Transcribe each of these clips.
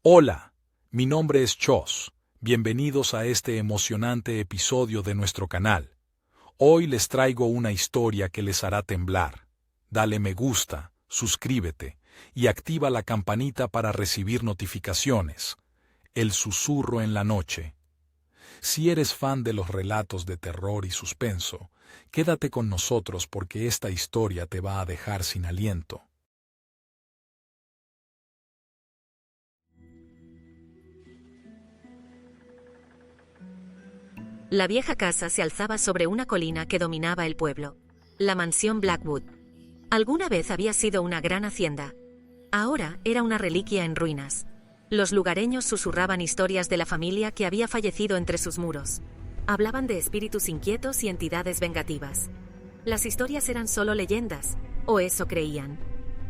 Hola, mi nombre es Chos. Bienvenidos a este emocionante episodio de nuestro canal. Hoy les traigo una historia que les hará temblar. Dale me gusta, suscríbete y activa la campanita para recibir notificaciones. El susurro en la noche. Si eres fan de los relatos de terror y suspenso, quédate con nosotros porque esta historia te va a dejar sin aliento. La vieja casa se alzaba sobre una colina que dominaba el pueblo. La mansión Blackwood. Alguna vez había sido una gran hacienda. Ahora era una reliquia en ruinas. Los lugareños susurraban historias de la familia que había fallecido entre sus muros. Hablaban de espíritus inquietos y entidades vengativas. Las historias eran solo leyendas, o eso creían.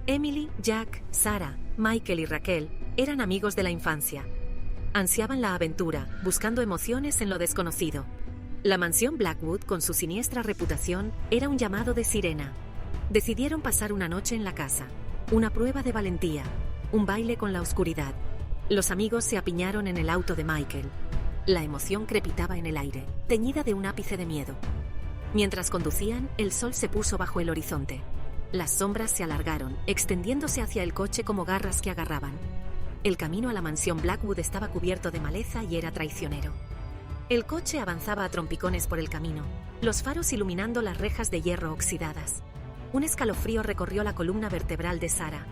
Emily, Jack, Sarah, Michael y Raquel eran amigos de la infancia. Ansiaban la aventura, buscando emociones en lo desconocido. La mansión Blackwood, con su siniestra reputación, era un llamado de sirena. Decidieron pasar una noche en la casa. Una prueba de valentía. Un baile con la oscuridad. Los amigos se apiñaron en el auto de Michael. La emoción crepitaba en el aire, teñida de un ápice de miedo. Mientras conducían, el sol se puso bajo el horizonte. Las sombras se alargaron, extendiéndose hacia el coche como garras que agarraban. El camino a la mansión Blackwood estaba cubierto de maleza y era traicionero. El coche avanzaba a trompicones por el camino, los faros iluminando las rejas de hierro oxidadas. Un escalofrío recorrió la columna vertebral de Sarah.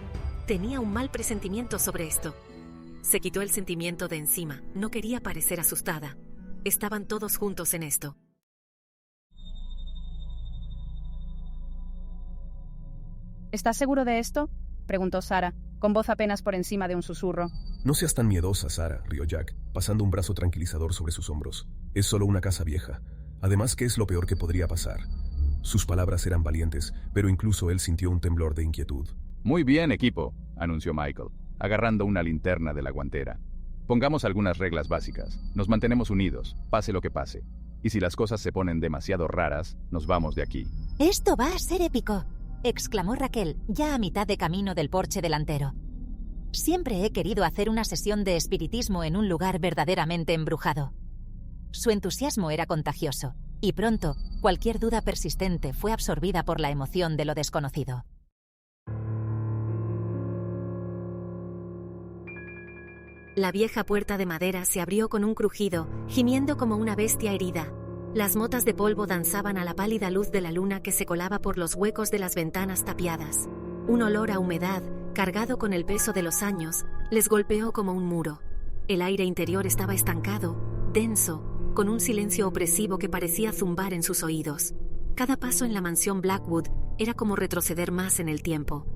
Tenía un mal presentimiento sobre esto. Se quitó el sentimiento de encima, no quería parecer asustada. Estaban todos juntos en esto. ¿Estás seguro de esto?, preguntó Sarah, con voz apenas por encima de un susurro. No seas tan miedosa, Sarah, rió Jack, pasando un brazo tranquilizador sobre sus hombros. Es solo una casa vieja. Además, ¿qué es lo peor que podría pasar? Sus palabras eran valientes, pero incluso él sintió un temblor de inquietud. Muy bien, equipo, anunció Michael, agarrando una linterna de la guantera. Pongamos algunas reglas básicas. Nos mantenemos unidos, pase lo que pase. Y si las cosas se ponen demasiado raras, nos vamos de aquí. «Esto va a ser épico», exclamó Raquel, ya a mitad de camino del porche delantero. «Siempre he querido hacer una sesión de espiritismo en un lugar verdaderamente embrujado». Su entusiasmo era contagioso, y pronto, cualquier duda persistente fue absorbida por la emoción de lo desconocido. La vieja puerta de madera se abrió con un crujido, gimiendo como una bestia herida. Las motas de polvo danzaban a la pálida luz de la luna que se colaba por los huecos de las ventanas tapiadas. Un olor a humedad, cargado con el peso de los años, les golpeó como un muro. El aire interior estaba estancado, denso, con un silencio opresivo que parecía zumbar en sus oídos. Cada paso en la mansión Blackwood era como retroceder más en el tiempo.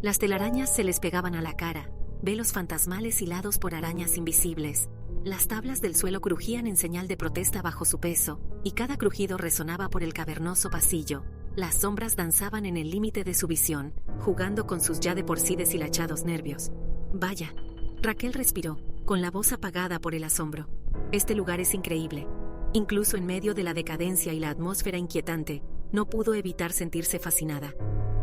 Las telarañas se les pegaban a la cara, velos fantasmales hilados por arañas invisibles. Las tablas del suelo crujían en señal de protesta bajo su peso, y cada crujido resonaba por el cavernoso pasillo. Las sombras danzaban en el límite de su visión, jugando con sus ya de por sí deshilachados nervios. «Vaya», Raquel respiró, con la voz apagada por el asombro. «Este lugar es increíble». Incluso en medio de la decadencia y la atmósfera inquietante, no pudo evitar sentirse fascinada.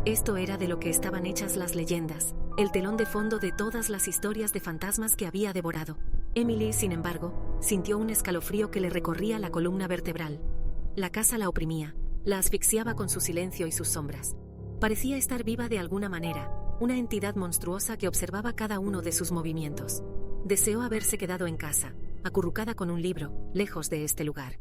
Esto era de lo que estaban hechas las leyendas, el telón de fondo de todas las historias de fantasmas que había devorado. Emily, sin embargo, sintió un escalofrío que le recorría la columna vertebral. La casa la oprimía, la asfixiaba con su silencio y sus sombras. Parecía estar viva de alguna manera, una entidad monstruosa que observaba cada uno de sus movimientos. Deseó haberse quedado en casa, acurrucada con un libro, lejos de este lugar.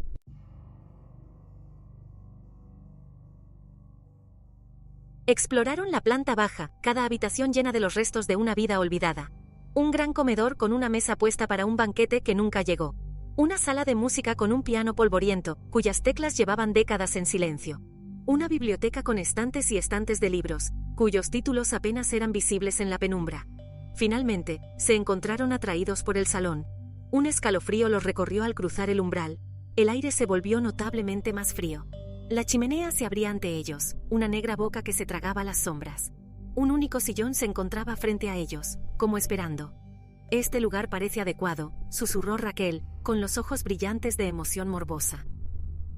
Exploraron la planta baja, cada habitación llena de los restos de una vida olvidada. Un gran comedor con una mesa puesta para un banquete que nunca llegó. Una sala de música con un piano polvoriento, cuyas teclas llevaban décadas en silencio. Una biblioteca con estantes y estantes de libros, cuyos títulos apenas eran visibles en la penumbra. Finalmente, se encontraron atraídos por el salón. Un escalofrío los recorrió al cruzar el umbral. El aire se volvió notablemente más frío. La chimenea se abría ante ellos, una negra boca que se tragaba las sombras. Un único sillón se encontraba frente a ellos, como esperando. «Este lugar parece adecuado», susurró Raquel, con los ojos brillantes de emoción morbosa.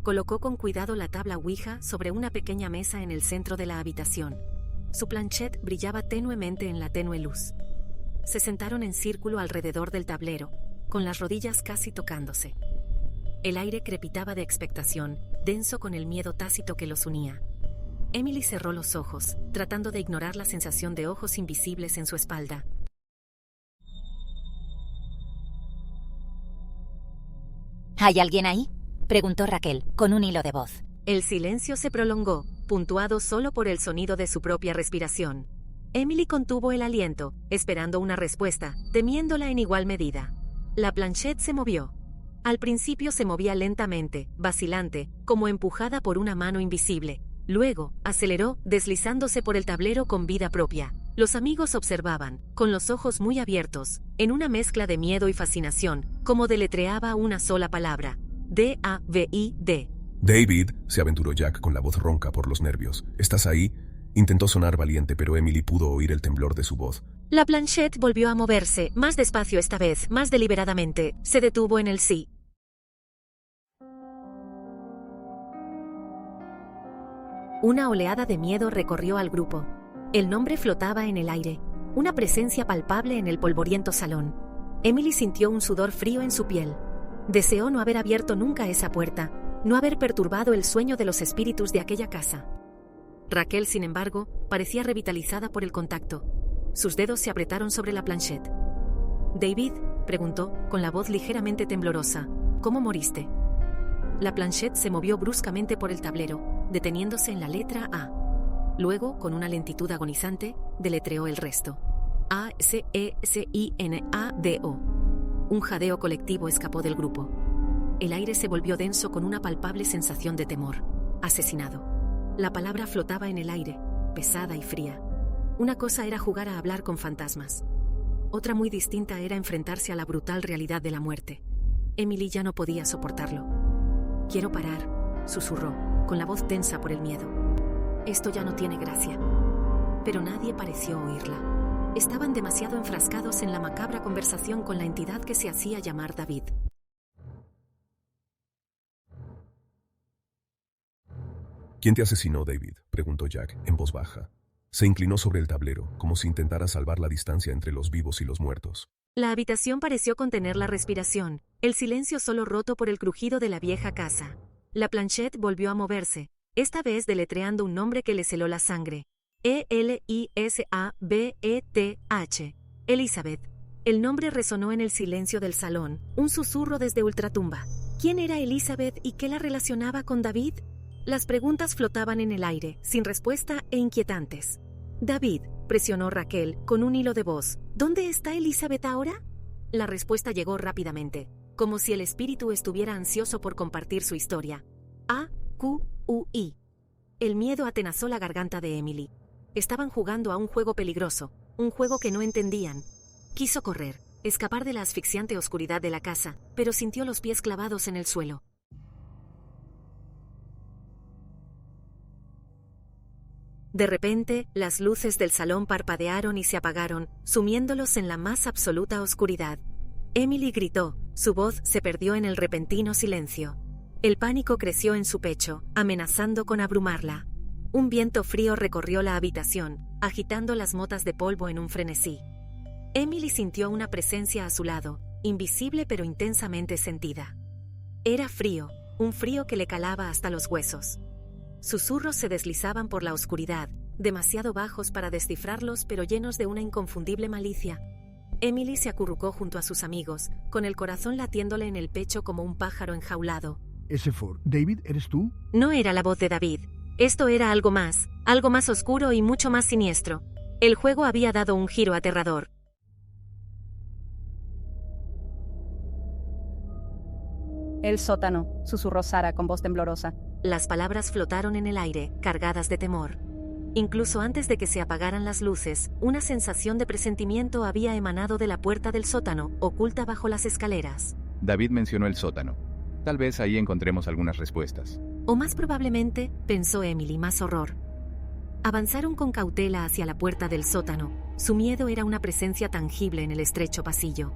Colocó con cuidado la tabla Ouija sobre una pequeña mesa en el centro de la habitación. Su planchet brillaba tenuemente en la tenue luz. se sentaron en círculo alrededor del tablero, con las rodillas casi tocándose. El aire crepitaba de expectación, denso con el miedo tácito que los unía. Emily cerró los ojos, tratando de ignorar la sensación de ojos invisibles en su espalda. ¿Hay alguien ahí?, preguntó Raquel, con un hilo de voz. El silencio se prolongó, puntuado solo por el sonido de su propia respiración. Emily contuvo el aliento, esperando una respuesta, temiéndola en igual medida. La planchette se movió. Al principio se movía lentamente, vacilante, como empujada por una mano invisible. Luego, aceleró, deslizándose por el tablero con vida propia. Los amigos observaban, con los ojos muy abiertos, en una mezcla de miedo y fascinación, como deletreaba una sola palabra. D-A-V-I-D. David, se aventuró Jack con la voz ronca por los nervios. ¿Estás ahí? Intentó sonar valiente, pero Emily pudo oír el temblor de su voz. La planchette volvió a moverse, más despacio esta vez, más deliberadamente. Se detuvo en el sí. Una oleada de miedo recorrió al grupo. El nombre flotaba en el aire, una presencia palpable en el polvoriento salón. Emily sintió un sudor frío en su piel. Deseó no haber abierto nunca esa puerta, no haber perturbado el sueño de los espíritus de aquella casa. Raquel, sin embargo, parecía revitalizada por el contacto. Sus dedos se apretaron sobre la planchette. «David», preguntó, con la voz ligeramente temblorosa, «¿cómo moriste?». La planchette se movió bruscamente por el tablero, deteniéndose en la letra A. Luego, con una lentitud agonizante, deletreó el resto. A-C-E-S-I-N-A-D-O. Un jadeo colectivo escapó del grupo. El aire se volvió denso con una palpable sensación de temor. Asesinado. La palabra flotaba en el aire, pesada y fría. Una cosa era jugar a hablar con fantasmas. Otra muy distinta era enfrentarse a la brutal realidad de la muerte. Emily ya no podía soportarlo. «Quiero parar», susurró, con la voz tensa por el miedo. «Esto ya no tiene gracia». Pero nadie pareció oírla. Estaban demasiado enfrascados en la macabra conversación con la entidad que se hacía llamar David. ¿Quién te asesinó, David?, preguntó Jack, en voz baja. Se inclinó sobre el tablero, como si intentara salvar la distancia entre los vivos y los muertos. La habitación pareció contener la respiración, el silencio solo roto por el crujido de la vieja casa. La planchette volvió a moverse, esta vez deletreando un nombre que le heló la sangre. E-L-I-S-A-B-E-T-H. Elizabeth. El nombre resonó en el silencio del salón, un susurro desde ultratumba. ¿Quién era Elizabeth y qué la relacionaba con David? Las preguntas flotaban en el aire, sin respuesta e inquietantes. «David», presionó Raquel, con un hilo de voz. «¿Dónde está Elizabeth ahora?» La respuesta llegó rápidamente, como si el espíritu estuviera ansioso por compartir su historia. A-Q-U-I. El miedo atenazó la garganta de Emily. Estaban jugando a un juego peligroso, un juego que no entendían. Quiso correr, escapar de la asfixiante oscuridad de la casa, pero sintió los pies clavados en el suelo. De repente, las luces del salón parpadearon y se apagaron, sumiéndolos en la más absoluta oscuridad. Emily gritó, su voz se perdió en el repentino silencio. El pánico creció en su pecho, amenazando con abrumarla. Un viento frío recorrió la habitación, agitando las motas de polvo en un frenesí. Emily sintió una presencia a su lado, invisible pero intensamente sentida. Era frío, un frío que le calaba hasta los huesos. Susurros se deslizaban por la oscuridad, demasiado bajos para descifrarlos pero llenos de una inconfundible malicia. Emily se acurrucó junto a sus amigos, con el corazón latiéndole en el pecho como un pájaro enjaulado. Ford, ¿David, eres tú? No era la voz de David. Esto era algo más oscuro y mucho más siniestro. El juego había dado un giro aterrador. «El sótano», susurró Sarah con voz temblorosa. Las palabras flotaron en el aire, cargadas de temor. Incluso antes de que se apagaran las luces, una sensación de presentimiento había emanado de la puerta del sótano, oculta bajo las escaleras. David mencionó el sótano. Tal vez ahí encontremos algunas respuestas. O más probablemente, pensó Emily, más horror. Avanzaron con cautela hacia la puerta del sótano. Su miedo era una presencia tangible en el estrecho pasillo.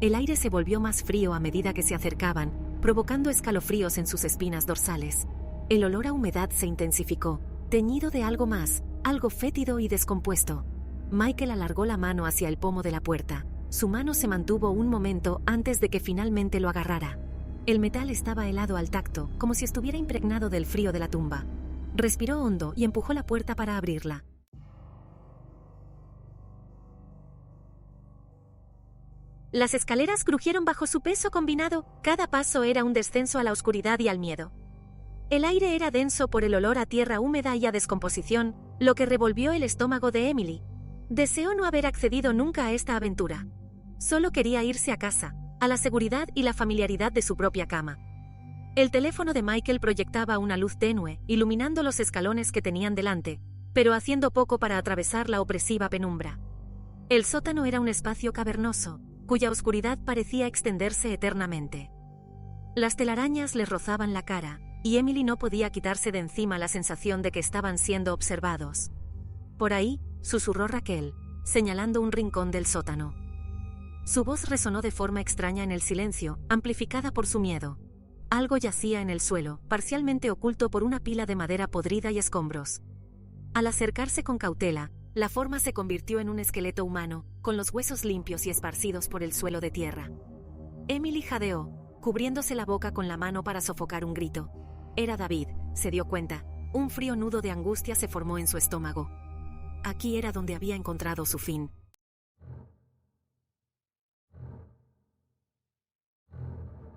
El aire se volvió más frío a medida que se acercaban, provocando escalofríos en sus espinas dorsales. El olor a humedad se intensificó, teñido de algo más, algo fétido y descompuesto. Michael alargó la mano hacia el pomo de la puerta. Su mano se mantuvo un momento antes de que finalmente lo agarrara. El metal estaba helado al tacto, como si estuviera impregnado del frío de la tumba. Respiró hondo y empujó la puerta para abrirla. Las escaleras crujieron bajo su peso combinado. Cada paso era un descenso a la oscuridad y al miedo. El aire era denso por el olor a tierra húmeda y a descomposición, lo que revolvió el estómago de Emily. Deseó no haber accedido nunca a esta aventura. Solo quería irse a casa, a la seguridad y la familiaridad de su propia cama. El teléfono de Michael proyectaba una luz tenue, iluminando los escalones que tenían delante, pero haciendo poco para atravesar la opresiva penumbra. El sótano era un espacio cavernoso, cuya oscuridad parecía extenderse eternamente. Las telarañas les rozaban la cara, y Emily no podía quitarse de encima la sensación de que estaban siendo observados. Por ahí, susurró Raquel, señalando un rincón del sótano. Su voz resonó de forma extraña en el silencio, amplificada por su miedo. Algo yacía en el suelo, parcialmente oculto por una pila de madera podrida y escombros. Al acercarse con cautela, la forma se convirtió en un esqueleto humano, con los huesos limpios y esparcidos por el suelo de tierra. Emily jadeó, cubriéndose la boca con la mano para sofocar un grito. Era David, se dio cuenta. Un frío nudo de angustia se formó en su estómago. Aquí era donde había encontrado su fin.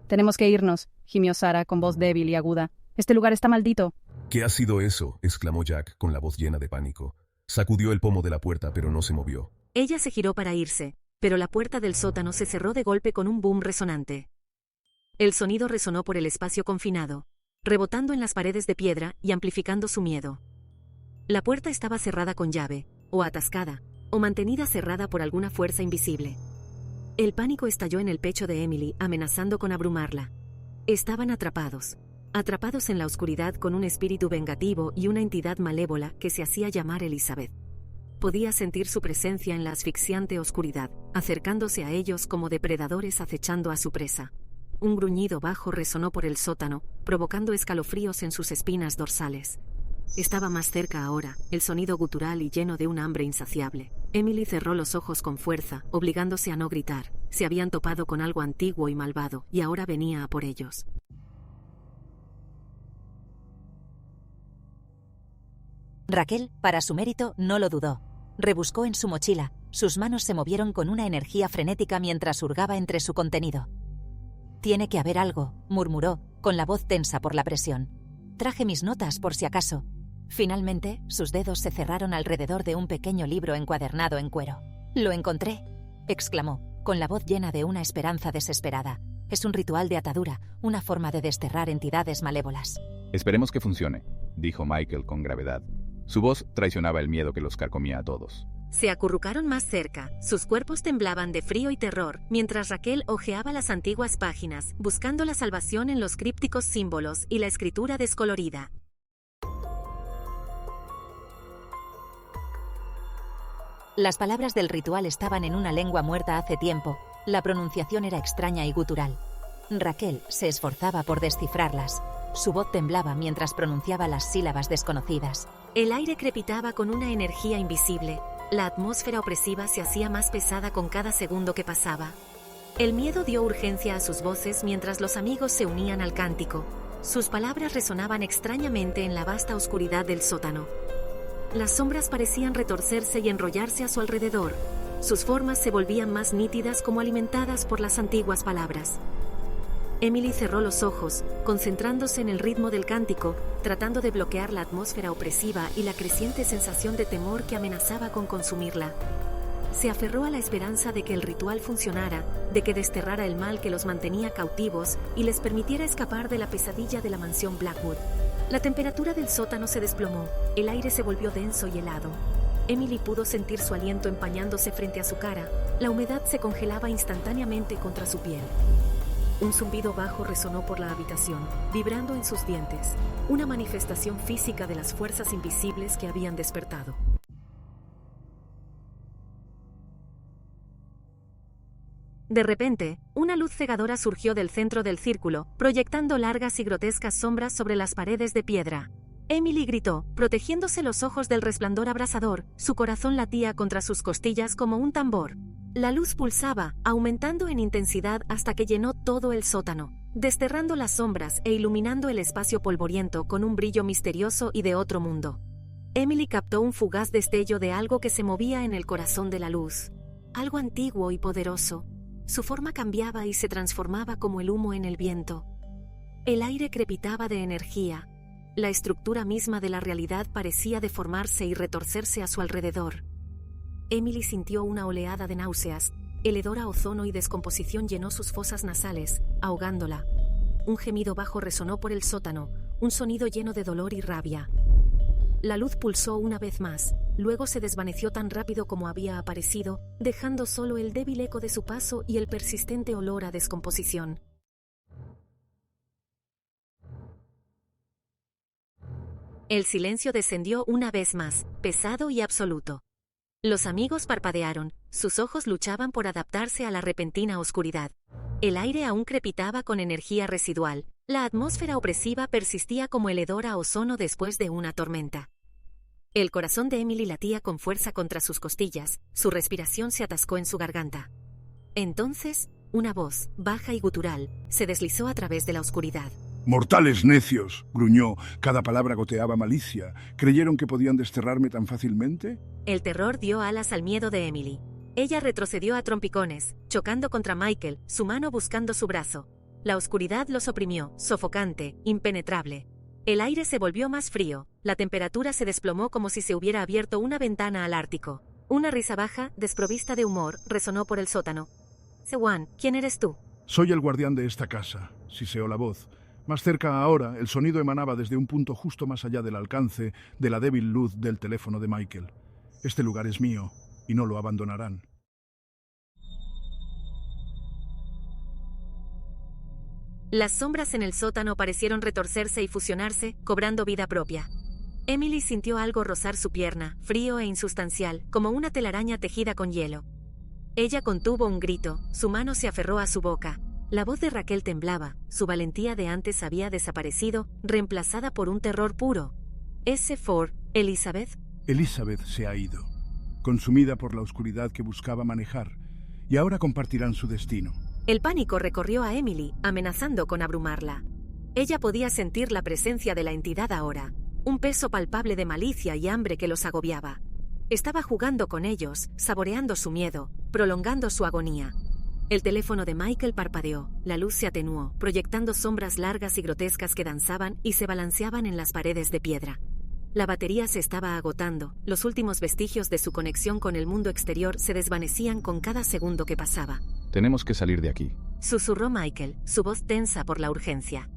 Tenemos que irnos, gimió Sarah con voz débil y aguda. Este lugar está maldito. ¿Qué ha sido eso?, exclamó Jack con la voz llena de pánico. Sacudió el pomo de la puerta, pero no se movió. Ella se giró para irse, pero la puerta del sótano se cerró de golpe con un boom resonante. El sonido resonó por el espacio confinado, rebotando en las paredes de piedra y amplificando su miedo. La puerta estaba cerrada con llave, o atascada, o mantenida cerrada por alguna fuerza invisible. El pánico estalló en el pecho de Emily, amenazando con abrumarla. Estaban atrapados en la oscuridad con un espíritu vengativo y una entidad malévola que se hacía llamar Elizabeth. Podía sentir su presencia en la asfixiante oscuridad, acercándose a ellos como depredadores acechando a su presa. Un gruñido bajo resonó por el sótano, provocando escalofríos en sus espinas dorsales. Estaba más cerca ahora, el sonido gutural y lleno de un hambre insaciable. Emily cerró los ojos con fuerza, obligándose a no gritar. Se habían topado con algo antiguo y malvado, y ahora venía a por ellos. Raquel, para su mérito, no lo dudó. Rebuscó en su mochila. Sus manos se movieron con una energía frenética mientras hurgaba entre su contenido. «Tiene que haber algo», murmuró, con la voz tensa por la presión. «Traje mis notas por si acaso». Finalmente, sus dedos se cerraron alrededor de un pequeño libro encuadernado en cuero. «Lo encontré», exclamó, con la voz llena de una esperanza desesperada. «Es un ritual de atadura, una forma de desterrar entidades malévolas». Esperemos que funcione, dijo Michael con gravedad. Su voz traicionaba el miedo que los carcomía a todos. Se acurrucaron más cerca, sus cuerpos temblaban de frío y terror, mientras Raquel hojeaba las antiguas páginas, buscando la salvación en los crípticos símbolos y la escritura descolorida. Las palabras del ritual estaban en una lengua muerta hace tiempo. La pronunciación era extraña y gutural. Raquel se esforzaba por descifrarlas. Su voz temblaba mientras pronunciaba las sílabas desconocidas. El aire crepitaba con una energía invisible. La atmósfera opresiva se hacía más pesada con cada segundo que pasaba. El miedo dio urgencia a sus voces mientras los amigos se unían al cántico. Sus palabras resonaban extrañamente en la vasta oscuridad del sótano. Las sombras parecían retorcerse y enrollarse a su alrededor. Sus formas se volvían más nítidas como alimentadas por las antiguas palabras. Emily cerró los ojos, concentrándose en el ritmo del cántico, tratando de bloquear la atmósfera opresiva y la creciente sensación de temor que amenazaba con consumirla. Se aferró a la esperanza de que el ritual funcionara, de que desterrara el mal que los mantenía cautivos y les permitiera escapar de la pesadilla de la mansión Blackwood. La temperatura del sótano se desplomó, el aire se volvió denso y helado. Emily pudo sentir su aliento empañándose frente a su cara, la humedad se congelaba instantáneamente contra su piel. Un zumbido bajo resonó por la habitación, vibrando en sus dientes, una manifestación física de las fuerzas invisibles que habían despertado. De repente, una luz cegadora surgió del centro del círculo, proyectando largas y grotescas sombras sobre las paredes de piedra. Emily gritó, protegiéndose los ojos del resplandor abrasador, su corazón latía contra sus costillas como un tambor. La luz pulsaba, aumentando en intensidad hasta que llenó todo el sótano, desterrando las sombras e iluminando el espacio polvoriento con un brillo misterioso y de otro mundo. Emily captó un fugaz destello de algo que se movía en el corazón de la luz. Algo antiguo y poderoso. Su forma cambiaba y se transformaba como el humo en el viento. El aire crepitaba de energía. La estructura misma de la realidad parecía deformarse y retorcerse a su alrededor. Emily sintió una oleada de náuseas. El hedor a ozono y descomposición llenó sus fosas nasales, ahogándola. Un gemido bajo resonó por el sótano, un sonido lleno de dolor y rabia. La luz pulsó una vez más, luego se desvaneció tan rápido como había aparecido, dejando solo el débil eco de su paso y el persistente olor a descomposición. El silencio descendió una vez más, pesado y absoluto. Los amigos parpadearon, sus ojos luchaban por adaptarse a la repentina oscuridad. El aire aún crepitaba con energía residual, la atmósfera opresiva persistía como el hedor a ozono después de una tormenta. El corazón de Emily latía con fuerza contra sus costillas, su respiración se atascó en su garganta. Entonces, una voz, baja y gutural, se deslizó a través de la oscuridad. «Mortales necios», gruñó. Cada palabra goteaba malicia. ¿Creyeron que podían desterrarme tan fácilmente? El terror dio alas al miedo de Emily. Ella retrocedió a trompicones, chocando contra Michael, su mano buscando su brazo. La oscuridad los oprimió, sofocante, impenetrable. El aire se volvió más frío, la temperatura se desplomó como si se hubiera abierto una ventana al Ártico. Una risa baja, desprovista de humor, resonó por el sótano. «Sewan, ¿quién eres tú?» «Soy el guardián de esta casa», siseó la voz. Más cerca ahora, el sonido emanaba desde un punto justo más allá del alcance de la débil luz del teléfono de Michael. «Este lugar es mío, y no lo abandonarán». Las sombras en el sótano parecieron retorcerse y fusionarse, cobrando vida propia. Emily sintió algo rozar su pierna, frío e insustancial, como una telaraña tejida con hielo. Ella contuvo un grito, su mano se aferró a su boca. La voz de Raquel temblaba, su valentía de antes había desaparecido, reemplazada por un terror puro. ¿Es Ford, Elizabeth? Elizabeth se ha ido, consumida por la oscuridad que buscaba manejar, y ahora compartirán su destino. El pánico recorrió a Emily, amenazando con abrumarla. Ella podía sentir la presencia de la entidad ahora, un peso palpable de malicia y hambre que los agobiaba. Estaba jugando con ellos, saboreando su miedo, prolongando su agonía. El teléfono de Michael parpadeó, la luz se atenuó, proyectando sombras largas y grotescas que danzaban y se balanceaban en las paredes de piedra. La batería se estaba agotando, los últimos vestigios de su conexión con el mundo exterior se desvanecían con cada segundo que pasaba. Tenemos que salir de aquí, susurró Michael, su voz tensa por la urgencia.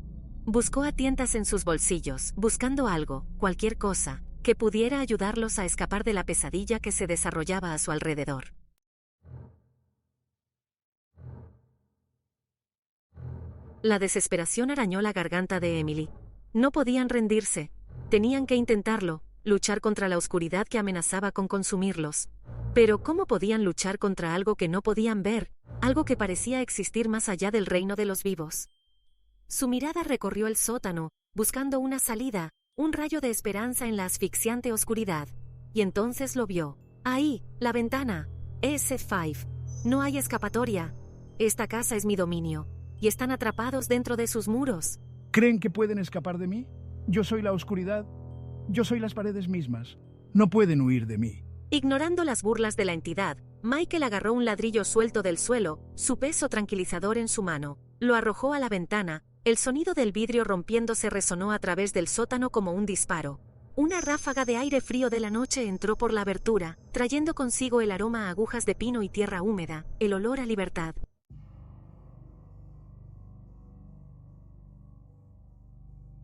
Buscó a tientas en sus bolsillos, buscando algo, cualquier cosa, que pudiera ayudarlos a escapar de la pesadilla que se desarrollaba a su alrededor. La desesperación arañó la garganta de Emily. No podían rendirse. Tenían que intentarlo, luchar contra la oscuridad que amenazaba con consumirlos. Pero ¿cómo podían luchar contra algo que no podían ver, algo que parecía existir más allá del reino de los vivos? Su mirada recorrió el sótano, buscando una salida, un rayo de esperanza en la asfixiante oscuridad. Y entonces lo vio. Ahí, la ventana. S5. No hay escapatoria. Esta casa es mi dominio. Y están atrapados dentro de sus muros. ¿Creen que pueden escapar de mí? Yo soy la oscuridad. Yo soy las paredes mismas. No pueden huir de mí. Ignorando las burlas de la entidad, Michael agarró un ladrillo suelto del suelo, su peso tranquilizador en su mano. Lo arrojó a la ventana. El sonido del vidrio rompiéndose resonó a través del sótano como un disparo. Una ráfaga de aire frío de la noche entró por la abertura, trayendo consigo el aroma a agujas de pino y tierra húmeda, el olor a libertad.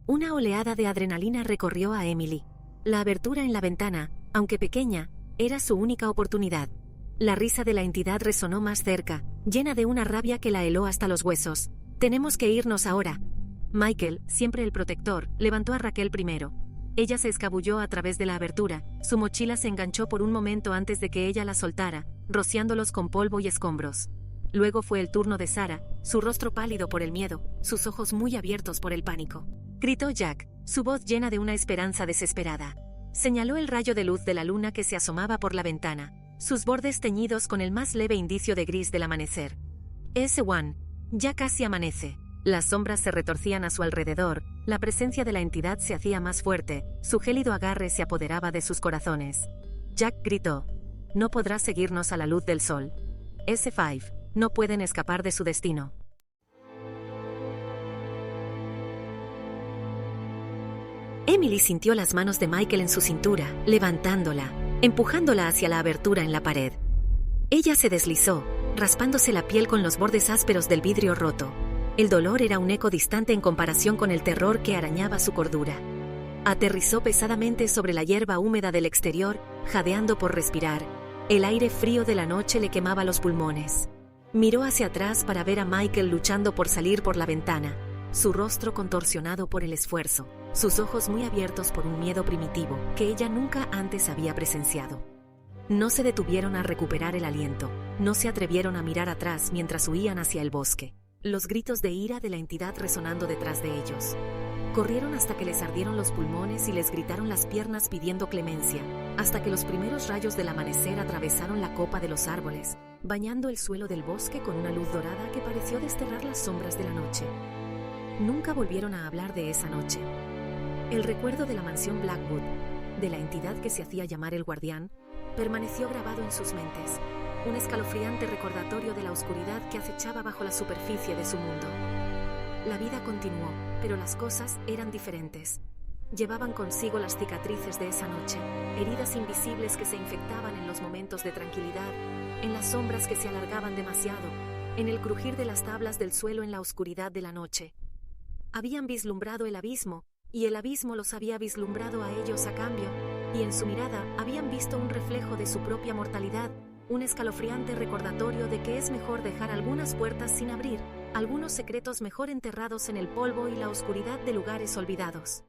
Una oleada de adrenalina recorrió a Emily. La abertura en la ventana, aunque pequeña, era su única oportunidad. La risa de la entidad resonó más cerca, llena de una rabia que la heló hasta los huesos. «Tenemos que irnos ahora». Michael, siempre el protector, levantó a Raquel primero. Ella se escabulló a través de la abertura, su mochila se enganchó por un momento antes de que ella la soltara, rociándolos con polvo y escombros. Luego fue el turno de Sara, su rostro pálido por el miedo, sus ojos muy abiertos por el pánico. Gritó Jack, su voz llena de una esperanza desesperada. Señaló el rayo de luz de la luna que se asomaba por la ventana, sus bordes teñidos con el más leve indicio de gris del amanecer. S1. Ya casi amanece. Las sombras se retorcían a su alrededor, la presencia de la entidad se hacía más fuerte, su gélido agarre se apoderaba de sus corazones. Jack gritó. No podrá seguirnos a la luz del sol. S5. No pueden escapar de su destino. Emily sintió las manos de Michael en su cintura, levantándola, empujándola hacia la abertura en la pared. Ella se deslizó, raspándose la piel con los bordes ásperos del vidrio roto. El dolor era un eco distante en comparación con el terror que arañaba su cordura. Aterrizó pesadamente sobre la hierba húmeda del exterior, jadeando por respirar. El aire frío de la noche le quemaba los pulmones. Miró hacia atrás para ver a Michael luchando por salir por la ventana, su rostro contorsionado por el esfuerzo, sus ojos muy abiertos por un miedo primitivo que ella nunca antes había presenciado. No se detuvieron a recuperar el aliento, no se atrevieron a mirar atrás mientras huían hacia el bosque, los gritos de ira de la entidad resonando detrás de ellos. Corrieron hasta que les ardieron los pulmones y les gritaron las piernas pidiendo clemencia, hasta que los primeros rayos del amanecer atravesaron la copa de los árboles, bañando el suelo del bosque con una luz dorada que pareció desterrar las sombras de la noche. Nunca volvieron a hablar de esa noche. El recuerdo de la mansión Blackwood, de la entidad que se hacía llamar el Guardián, permaneció grabado en sus mentes, un escalofriante recordatorio de la oscuridad que acechaba bajo la superficie de su mundo. La vida continuó, pero las cosas eran diferentes. Llevaban consigo las cicatrices de esa noche, heridas invisibles que se infectaban en los momentos de tranquilidad, en las sombras que se alargaban demasiado, en el crujir de las tablas del suelo en la oscuridad de la noche. Habían vislumbrado el abismo, y el abismo los había vislumbrado a ellos a cambio, y en su mirada habían visto un reflejo de su propia mortalidad, un escalofriante recordatorio de que es mejor dejar algunas puertas sin abrir, algunos secretos mejor enterrados en el polvo y la oscuridad de lugares olvidados.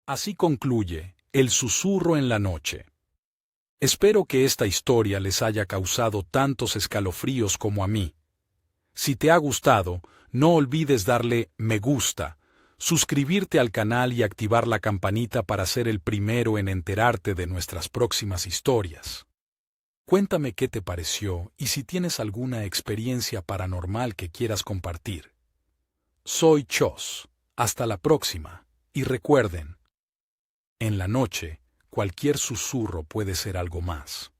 Así concluye El susurro en la noche. Espero que esta historia les haya causado tantos escalofríos como a mí. Si te ha gustado, no olvides darle me gusta, suscribirte al canal y activar la campanita para ser el primero en enterarte de nuestras próximas historias. Cuéntame qué te pareció y si tienes alguna experiencia paranormal que quieras compartir. Soy Chos. Hasta la próxima. Y recuerden, en la noche, cualquier susurro puede ser algo más.